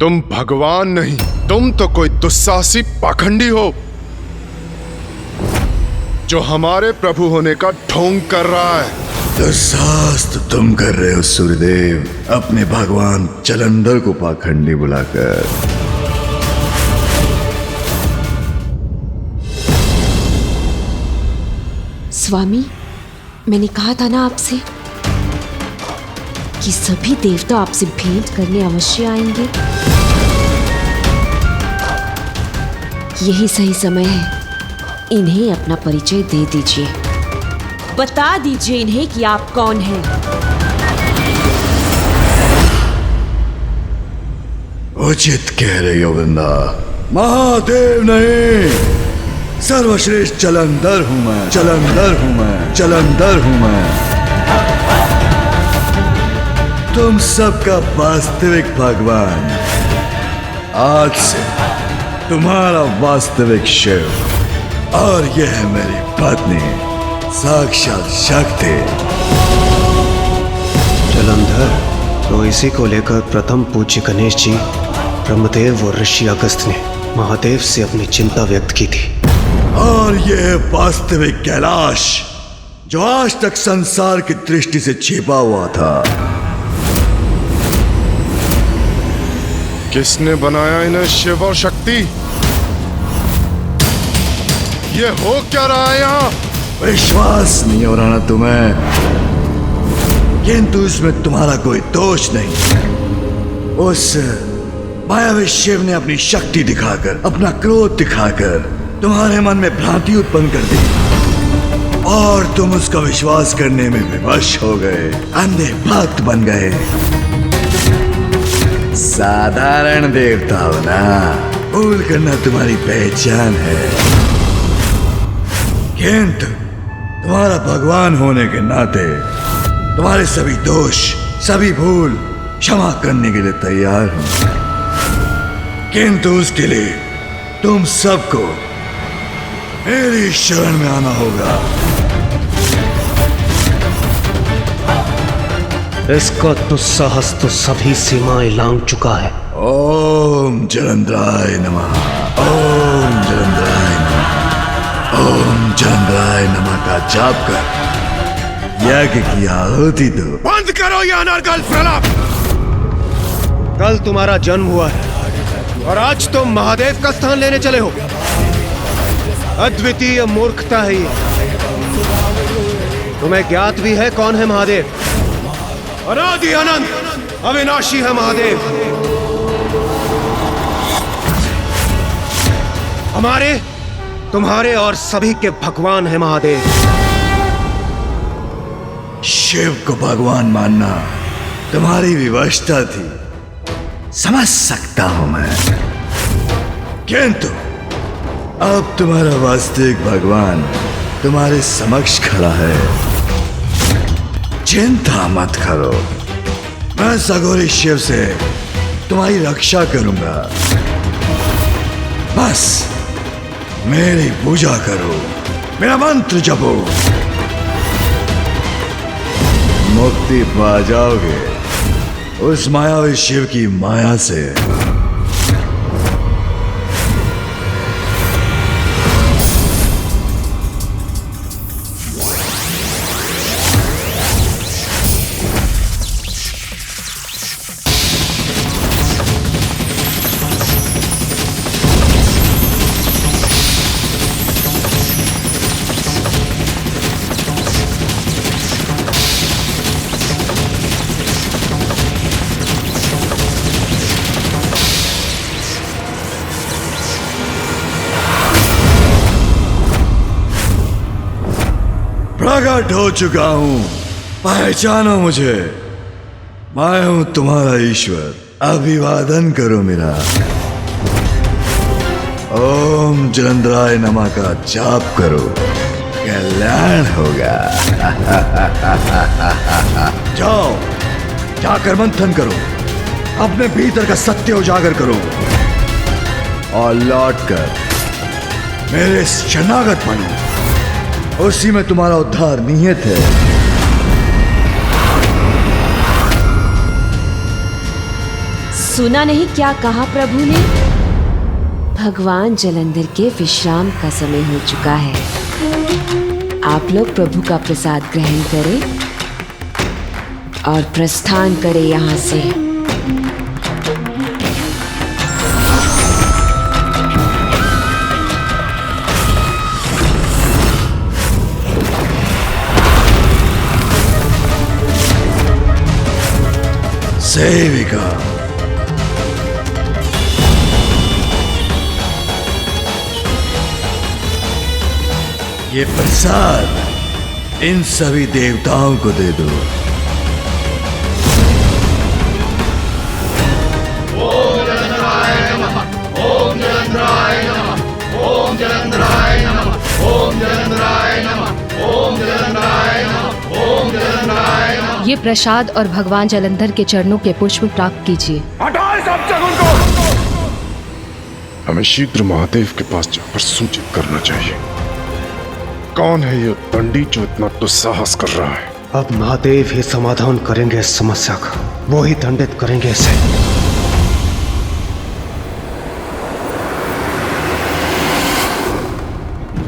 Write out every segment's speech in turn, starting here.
तुम भगवान नहीं, तुम तो कोई दुस्साहसी पाखंडी हो जो हमारे प्रभु होने का ढोंग कर रहा है। दुस्साहस तो तुम कर रहे हो सूर्यदेव, अपने भगवान जलंधर को पाखंडी बुलाकर। स्वामी, मैंने कहा था ना आपसे कि सभी देवता आपसे भेंट करने अवश्य आएंगे। यही सही समय है, इन्हें अपना परिचय दे दीजिए। बता दीजिए इन्हें कि आप कौन हैं। उचित कह रही हो वृंदा, महादेव नहीं, सर्वश्रेष्ठ जलंधर हूं मैं, जलंधर हूं मैं, जलंधर हूं मैं। तुम सबका वास्तविक भगवान। आज से तुम्हारा वास्तविक शिव और यह है मेरी पत्नी साक्षात शक्ति। जलंधर, तो इसी को लेकर प्रथम पूज्य गणेश जी, ब्रह्मदेव और ऋषि अगस्त ने महादेव से अपनी चिंता व्यक्त की थी। और यह वास्तविक कैलाश जो आज तक संसार की दृष्टि से छिपा हुआ था। किसने बनाया इन्हें शिव और शक्ति? ये हो क्या रहा है यहाँ? विश्वास नहीं हो रहा ना तुम्हें, किंतु इसमें तुम्हारा कोई दोष नहीं। उस मायावी शिव ने अपनी शक्ति दिखाकर, अपना क्रोध दिखाकर तुम्हारे मन में भ्रांति उत्पन्न कर दी और तुम उसका विश्वास करने में विवश हो गए, अंधे भक्त बन गए। साधारण देवता हो ना, भूल करना तुम्हारी पहचान है, किंतु तुम्हारा भगवान होने के नाते तुम्हारे सभी दोष, सभी भूल क्षमा करने के लिए तैयार हूं। किंतु उसके लिए तुम सबको मेरी शरण में आना होगा। इसका दुस्साहस तो सभी सीमाएं लांघ चुका है। ओम जलंधराय नमः, ओम जलंधराय नमः, ओम जलंधराय नमः का जाप कर यज्ञ की आहुति दो। बंद करो यह अनर्गल प्रलाप। कल तुम्हारा जन्म हुआ है और आज तुम महादेव का स्थान लेने चले हो। अद्वितीय मूर्खता है ये। तुम्हें ज्ञात भी है कौन है महादेव? अनादि अनंत अविनाशी है महादेव। हमारे, तुम्हारे और सभी के भगवान है महादेव। शिव को भगवान मानना तुम्हारी विवशता थी, समझ सकता हूं मैं, किंतु अब तुम्हारा वास्तविक भगवान तुम्हारे समक्ष खड़ा है। चिंता मत करो, मैं सगोरी शिव से तुम्हारी रक्षा करूंगा। बस मेरी पूजा करो, मेरा मंत्र जपो, मुक्ति पा जाओगे उस मायावी शिव की माया से। प्रकट हो चुका हूं, पहचानो मुझे, मैं हूं तुम्हारा ईश्वर। अभिवादन करो मेरा। ओम जलंधराय नमः का जाप करो, कल्याण होगा। जाओ, जाकर मंथन करो, अपने भीतर का सत्य उजागर करो और लौटकर मेरे शरणागत बनो। उसी में तुम्हारा उद्धार निहित है। सुना नहीं क्या कहा प्रभु ने? भगवान जलंधर के विश्राम का समय हो चुका है। आप लोग प्रभु का प्रसाद ग्रहण करें और प्रस्थान करें यहाँ से। सेविका, ये प्रसाद इन सभी देवताओं को दे दो। ओम जलंधराय नमः, ओम जलंधराय नमः, ओम जलंधराय नमः, ओम जलंधराय नमः, ओम जलंधराय नमः, ओम जलंधराय नमः। ये प्रसाद और भगवान जलंधर के चरणों के पुष्प प्राप्त कीजिए। हटाओ सब शगुन को। हमें शीघ्र महादेव के पास जाकर सूचित करना चाहिए। कौन है ये दंडी जो इतना दुस्साहस कर रहा है? अब महादेव ही समाधान करेंगे इस समस्या का, वो ही दंडित करेंगे इसे।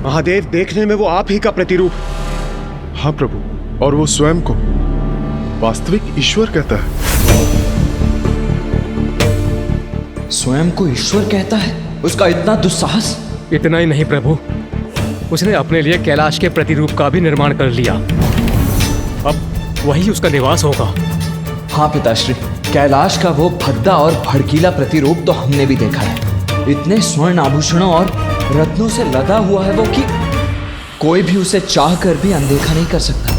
महादेव, देखने में वो आप ही का प्रतिरूप। हाँ प्रभु, और वो स्वयं को वास्तविक ईश्वर कहता है। स्वयं को ईश्वर कहता है? उसका इतना दुस्साहस! इतना ही नहीं प्रभु, उसने अपने लिए कैलाश के प्रतिरूप का भी निर्माण कर लिया। अब वही उसका निवास होगा। हाँ पिताश्री, कैलाश का वो भद्दा और भड़कीला प्रतिरूप तो हमने भी देखा है। इतने स्वर्ण आभूषणों और रत्नों से लदा हुआ है वो कि कोई भी उसे चाह कर भी अनदेखा नहीं कर सकता।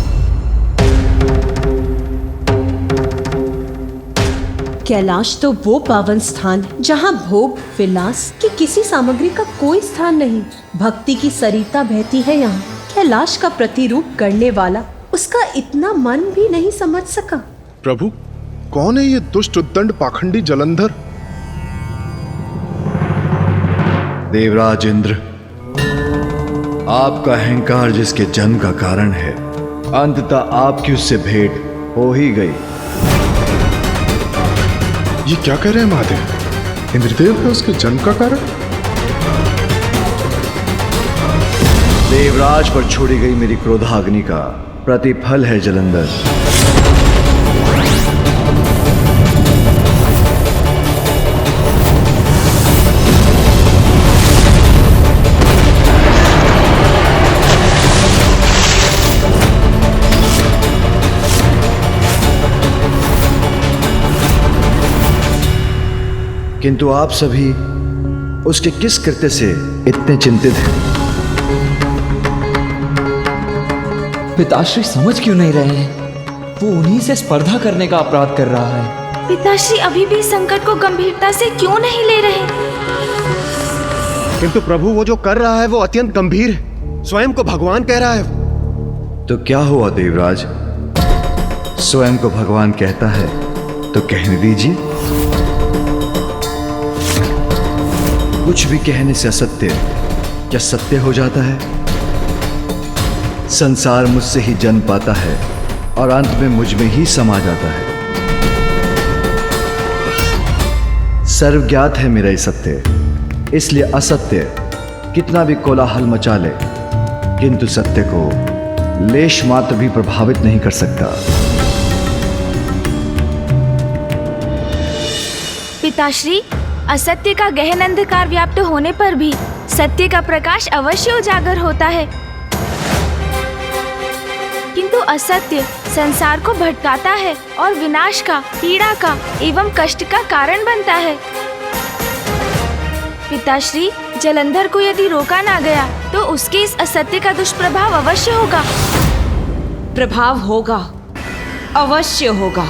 कैलाश तो वो पावन स्थान जहाँ भोग विलास की किसी सामग्री का कोई स्थान नहीं। भक्ति की सरिता बहती है यहाँ। कैलाश का प्रतिरूप करने वाला उसका इतना मन भी नहीं समझ सका। प्रभु, कौन है ये दुष्ट उद्दंड पाखंडी जलंधर? देवराज इंद्र, आपका अहंकार जिसके जन्म का कारण है, अंततः आपकी उससे भेंट हो ही गई। ये क्या कह रहे हैं महादेव? इंद्रदेव है उसके जन्म का कारण? देवराज पर छोड़ी गई मेरी क्रोधाग्नि का प्रतिफल है जलंधर। किंतु आप सभी उसके किस कृत्य से इतने चिंतित हैं? पिताश्री समझ क्यों नहीं रहे हैं? वो उन्हीं से स्पर्धा करने का अपराध कर रहा है। पिताश्री अभी भी संकट को गंभीरता से क्यों नहीं ले रहे? किंतु प्रभु, वो जो कर रहा है वो अत्यंत गंभीर है। स्वयं को भगवान कह रहा है। तो क्या हुआ देवराज? स्वयं को भगवान कहता है तो कहने दीजिए। कुछ भी कहने से असत्य क्या सत्य हो जाता है? संसार मुझसे ही जन्म पाता है और अंत में मुझ में ही समा जाता है। सर्वज्ञात है मेरा ये सत्य, इसलिए असत्य कितना भी कोलाहल मचा ले, किंतु सत्य को लेश मात्र भी प्रभावित नहीं कर सकता। पिताश्री, असत्य का गहन अंधकार व्याप्त होने पर भी सत्य का प्रकाश अवश्य उजागर होता है, किंतु असत्य संसार को भटकाता है और विनाश का, पीड़ा का एवं कष्ट का कारण बनता है। पिताश्री, जलंधर को यदि रोका ना गया तो उसके इस असत्य का दुष्प्रभाव अवश्य होगा। प्रभाव होगा, अवश्य होगा।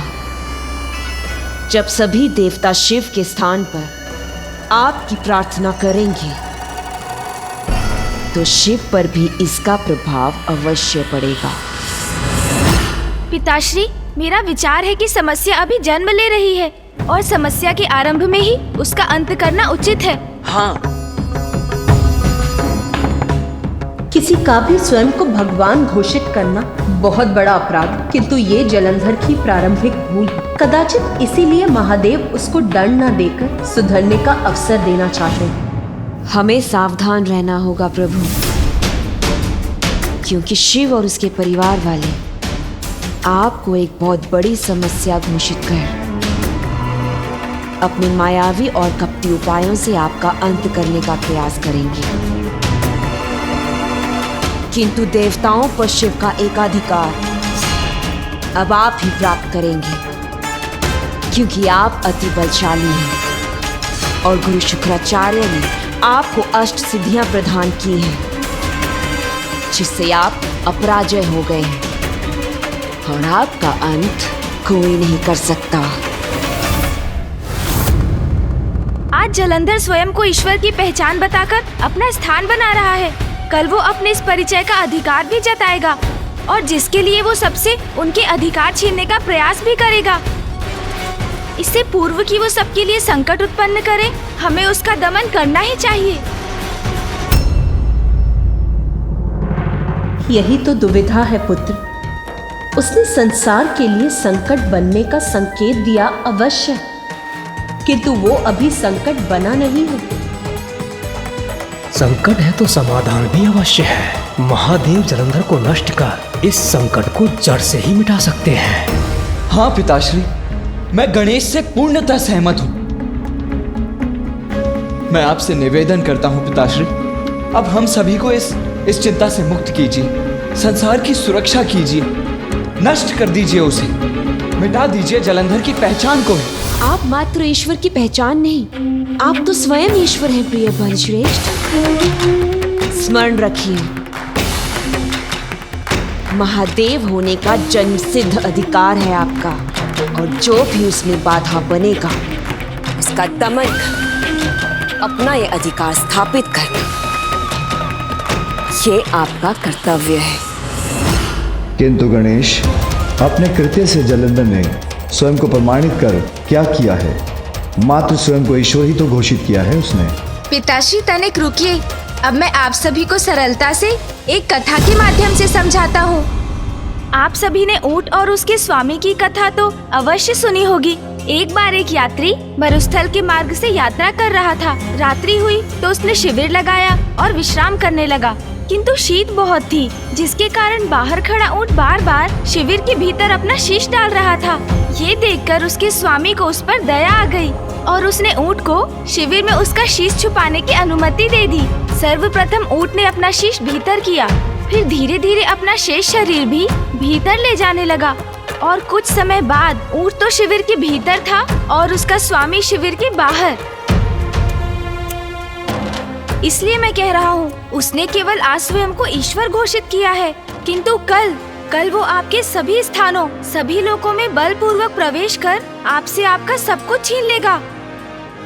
जब सभी देवता शिव के स्थान पर आपकी प्रार्थना करेंगे तो शिव पर भी इसका प्रभाव अवश्य पड़ेगा। पिताश्री, मेरा विचार है कि समस्या अभी जन्म ले रही है और समस्या के आरंभ में ही उसका अंत करना उचित है। हाँ, किसी का भी स्वयं को भगवान घोषित करना बहुत बड़ा अपराध, किंतु ये जलंधर की प्रारंभिक भूल है। कदाचित इसीलिए महादेव उसको दंड न देकर सुधरने का अवसर देना चाहते हैं। हमें सावधान रहना होगा प्रभु, क्योंकि शिव और उसके परिवार वाले आपको एक बहुत बड़ी समस्या घोषित कर अपने मायावी और कपटी उपायों से आपका अंत करने का प्रयास करेंगे। किंतु देवताओं पर शिव का एकाधिकार अब आप ही प्राप्त करेंगे, क्योंकि आप अति बलशाली हैं और गुरु शुक्राचार्य ने आपको अष्ट सिद्धियां प्रदान की हैं, जिससे आप अपराजय हो गए हैं और आपका अंत कोई नहीं कर सकता। आज जलंधर स्वयं को ईश्वर की पहचान बताकर अपना स्थान बना रहा है। कल वो अपने इस परिचय का अधिकार भी जताएगा और जिसके लिए वो सबसे उनके अधिकार छीनने का प्रयास भी करेगा। इससे पूर्व कि वो सबके लिए संकट उत्पन्न करे, हमें उसका दमन करना ही चाहिए। यही तो दुविधा है पुत्र। उसने संसार के लिए संकट बनने का संकेत दिया अवश्य, किंतु वो अभी संकट बना नहीं है। संकट है तो समाधान भी अवश्य है। महादेव जलंधर को नष्ट कर इस संकट को जड़ से ही मिटा सकते हैं। हाँ पिताश्री, मैं गणेश से पूर्णतः सहमत हूँ। मैं आपसे निवेदन करता हूँ पिताश्री, अब हम सभी को इस चिंता से मुक्त कीजिए, संसार की सुरक्षा कीजिए, नष्ट कर दीजिए उसे, मिटा दीजिए जलंधर की पहचान को। आप मात्र ईश्वर की पहचान नहीं, आप तो स्वयं ईश्वर हैं प्रिय बलश्रेष्ठ। स्मरण रखिए, महादेव होने का जन्म सिद्ध अधिकार है आपका, और जो भी उसमें बाधा बनेगा उसका दमन कर अपना ये अधिकार स्थापित करना, ये आपका कर्तव्य है। किंतु गणेश, अपने कृत्य से जलंधर ने स्वयं को प्रमाणित कर क्या किया है? मात्र स्वयं को ईश्वर ही तो घोषित किया है उसने। पिताश्री तनिक रुकिए, अब मैं आप सभी को सरलता से एक कथा के माध्यम से समझाता हूँ। आप सभी ने ऊंट और उसके स्वामी की कथा तो अवश्य सुनी होगी। एक बार एक यात्री मरुस्थल के मार्ग से यात्रा कर रहा था। रात्रि हुई तो उसने शिविर लगाया और विश्राम करने लगा, किंतु शीत बहुत थी, जिसके कारण बाहर खड़ा ऊंट बार बार शिविर के भीतर अपना शीश डाल रहा था। ये देखकर उसके स्वामी को उस पर दया आ गई और उसने ऊंट को शिविर में उसका शीश छुपाने की अनुमति दे दी। सर्वप्रथम ऊंट ने अपना शीश भीतर किया, फिर धीरे धीरे अपना शेष शरीर भी भीतर ले जाने लगा और कुछ समय बाद ऊंट तो शिविर के भीतर था और उसका स्वामी शिविर के बाहर। इसलिए मैं कह रहा हूँ, उसने केवल आज स्वयं को ईश्वर घोषित किया है, किंतु कल वो आपके सभी स्थानों, सभी लोकों में बलपूर्वक प्रवेश कर आपसे आपका सब कुछ छीन लेगा।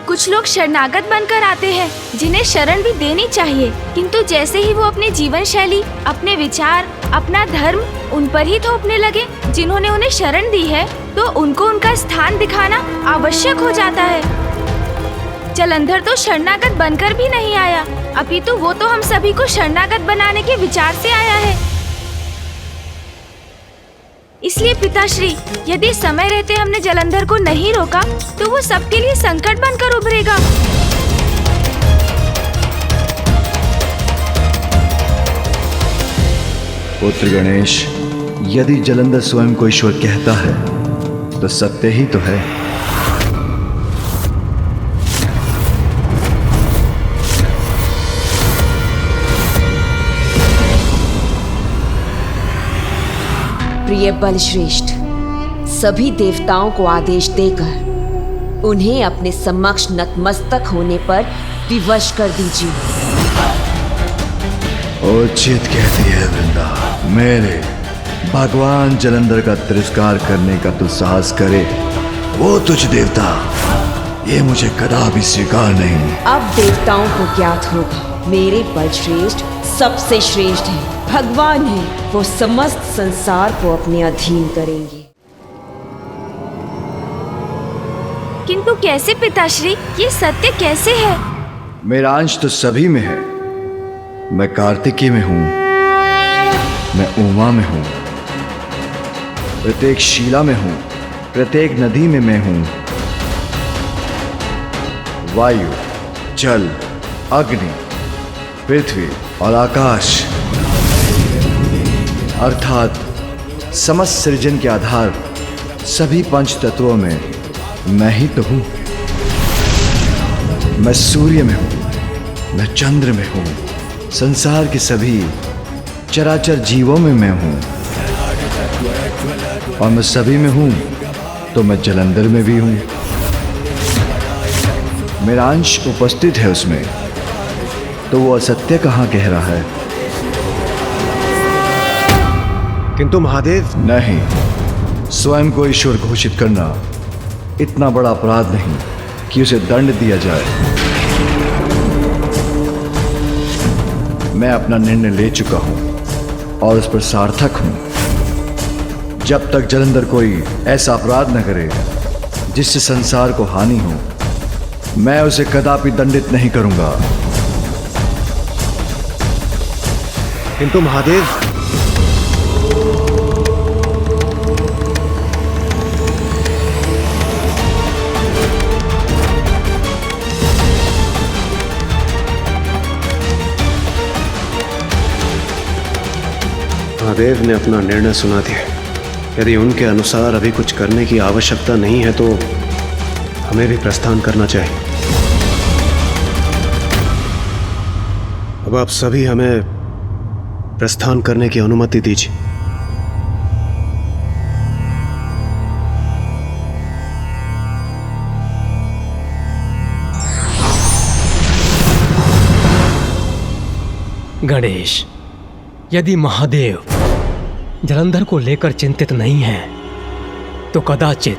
कुछ लोग शरणागत बनकर आते हैं, जिन्हें शरण भी देनी चाहिए, किंतु जैसे ही वो अपनी जीवन शैली, अपने विचार, अपना धर्म उन पर ही थोपने लगे जिन्होंने उन्हें शरण दी है, तो उनको उनका स्थान दिखाना आवश्यक हो जाता है। जलंधर तो शरणागत बनकर भी नहीं आया, अपितु वो तो हम सभी को शरणागत बनाने के विचार से आया है। इसलिए पिताश्री, यदि समय रहते हमने जलंधर को नहीं रोका तो वो सबके लिए संकट बनकर उभरेगा। पुत्र गणेश, यदि जलंधर स्वयं को ईश्वर कहता है तो सत्य ही तो है। प्रिय बलश्रेष्ठ, सभी देवताओं को आदेश देकर उन्हें अपने समक्ष नतमस्तक होने पर विवश कर दीजिए। उचित कहती है वृंदा। मेरे भगवान जलंधर का तिरस्कार करने का तो साहस करे वो तुझ देवता, ये मुझे कदापि स्वीकार नहीं। अब देवताओं को ज्ञात होगा मेरे बलश्रेष्ठ सबसे श्रेष्ठ है, भगवान है, वो समस्त संसार को अपने अधीन करेंगे। किंतु कैसे पिताश्री, ये सत्य कैसे है? मेरा अंश तो सभी में है। मैं कार्तिकेय में हूँ, मैं उमा में हूं, प्रत्येक शिला में हूं, प्रत्येक नदी में मैं हूं। वायु, जल, अग्नि, पृथ्वी और आकाश अर्थात समस्त सृजन के आधार सभी पंच तत्वों में मैं ही तो हूं। मैं सूर्य में हूं, मैं चंद्र में हूं, संसार के सभी चराचर जीवों में मैं हूं। और मैं सभी में हूं तो मैं जलंधर में भी हूं। मेरा अंश उपस्थित है उसमें, तो वो असत्य कहां कह रहा है? किंतु महादेव, नहीं, स्वयं को ईश्वर घोषित करना इतना बड़ा अपराध नहीं कि उसे दंड दिया जाए। मैं अपना निर्णय ले चुका हूं और उस पर सार्थक हूं। जब तक जलंधर कोई ऐसा अपराध न करे जिससे संसार को हानि हो, मैं उसे कदापि दंडित नहीं करूंगा। किंतु महादेव, महादेव ने अपना निर्णय सुना दिया। यदि उनके अनुसार अभी कुछ करने की आवश्यकता नहीं है तो हमें भी प्रस्थान करना चाहिए। अब आप सभी हमें प्रस्थान करने की अनुमति दीजिए। गणेश, यदि महादेव जलंधर को लेकर चिंतित नहीं है तो कदाचित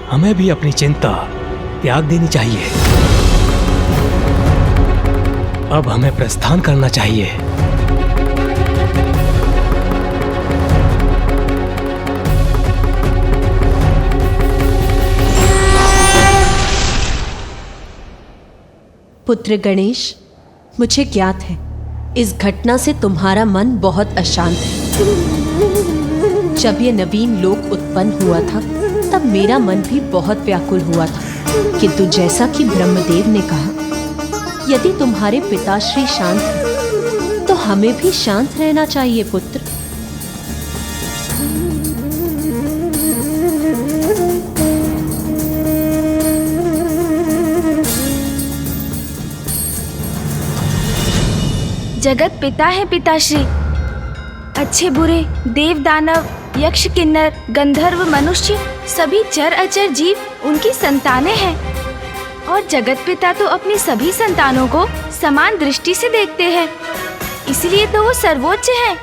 हमें भी अपनी चिंता त्याग देनी चाहिए। अब हमें प्रस्थान करना चाहिए। पुत्र गणेश, मुझे ज्ञात है इस घटना से तुम्हारा मन बहुत अशांत है। जब ये नवीन लोक उत्पन्न हुआ था तब मेरा मन भी बहुत व्याकुल हुआ था, किंतु जैसा कि ब्रह्मदेव ने कहा, यदि तुम्हारे पिताश्री शांत हैं तो हमें भी शांत रहना चाहिए पुत्र। जगत पिता है पिताश्री। अच्छे बुरे, देव दानव, यक्ष किन्नर, गंधर्व, मनुष्य सभी चर अचर जीव उनकी संतानें हैं। और जगत पिता तो अपनी सभी संतानों को समान दृष्टि से देखते हैं, इसलिए तो वो सर्वोच्च है।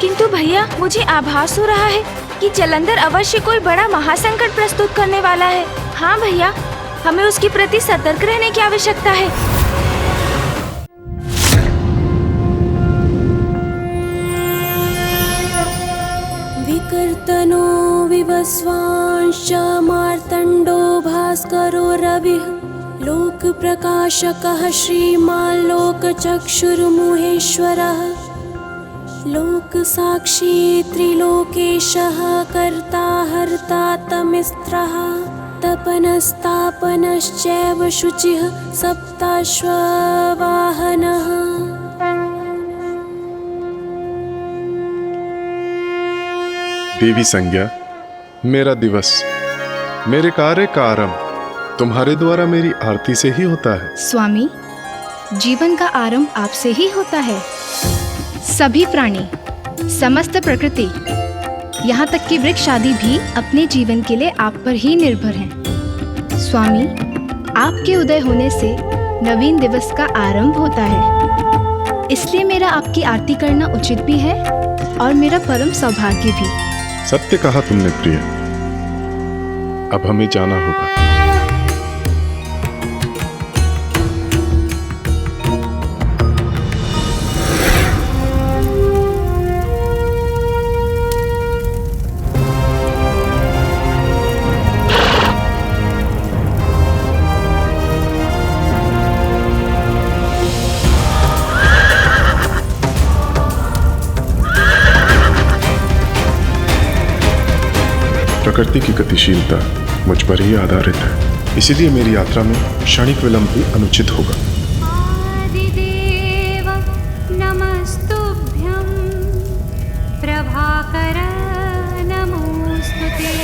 किंतु भैया, मुझे आभास हो रहा है कि जलंधर अवश्य कोई बड़ा महासंकट प्रस्तुत करने वाला है। हाँ भैया, हमें उसके प्रति सतर्क रहने की आवश्यकता है। विकर्तनो विवस्वांश्च मार्तण्डो भास्करो रविः लोकप्रकाशकः श्रीमान् लोकचक्षुर्मुहेश्वरः लोकसाक्षी त्रिलोकेशः कर्ता हर्ता तमिस्त्रः तपनस्तापनश्चैव शुचिः सप्ताश्ववाहनः। देवी संज्ञा, मेरा दिवस, मेरे कार्य का आरंभ तुम्हारे द्वारा मेरी आरती से ही होता है। स्वामी, जीवन का आरंभ आपसे ही होता है। सभी प्राणी, समस्त प्रकृति, यहाँ तक कि वृक्ष आदि भी अपने जीवन के लिए आप पर ही निर्भर हैं। स्वामी, आपके उदय होने से नवीन दिवस का आरंभ होता है, इसलिए मेरा आपकी आरती करना उचित भी है और मेरा परम सौभाग्य भी। सत्य कहा तुमने प्रिय। अब हमें जाना होगा। प्रकृति की गतिशीलता मुझ पर ही आधारित है, इसीलिए मेरी यात्रा में क्षणिक विलंब भी अनुचित होगा। आदिदेव नमस्तुभ्यं प्रभाकर नमोस्तुते।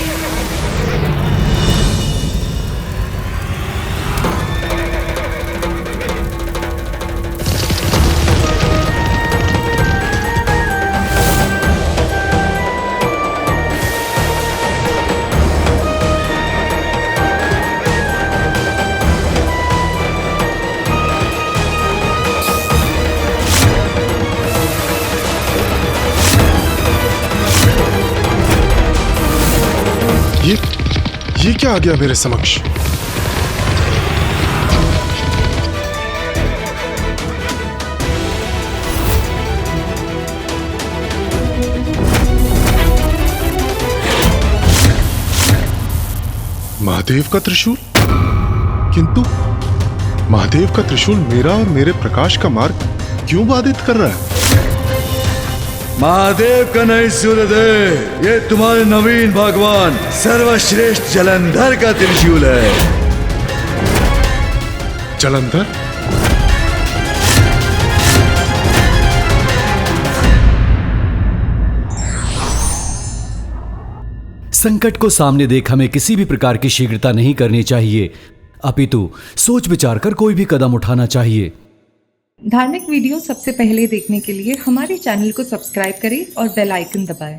ये क्या आ गया मेरे समक्ष? महादेव का त्रिशूल? किंतु महादेव का त्रिशूल मेरा और मेरे प्रकाश का मार्ग क्यों बाधित कर रहा है? महादेव का नहीं सूर्यदेव, ये तुम्हारे नवीन भगवान सर्वश्रेष्ठ जलंधर का त्रिशूल है। जलंधर? संकट को सामने देख हमें किसी भी प्रकार की शीघ्रता नहीं करनी चाहिए, अपितु सोच विचार कर कोई भी कदम उठाना चाहिए। धार्मिक वीडियो सबसे पहले देखने के लिए हमारे चैनल को सब्सक्राइब करें और बेल आइकन दबाएं।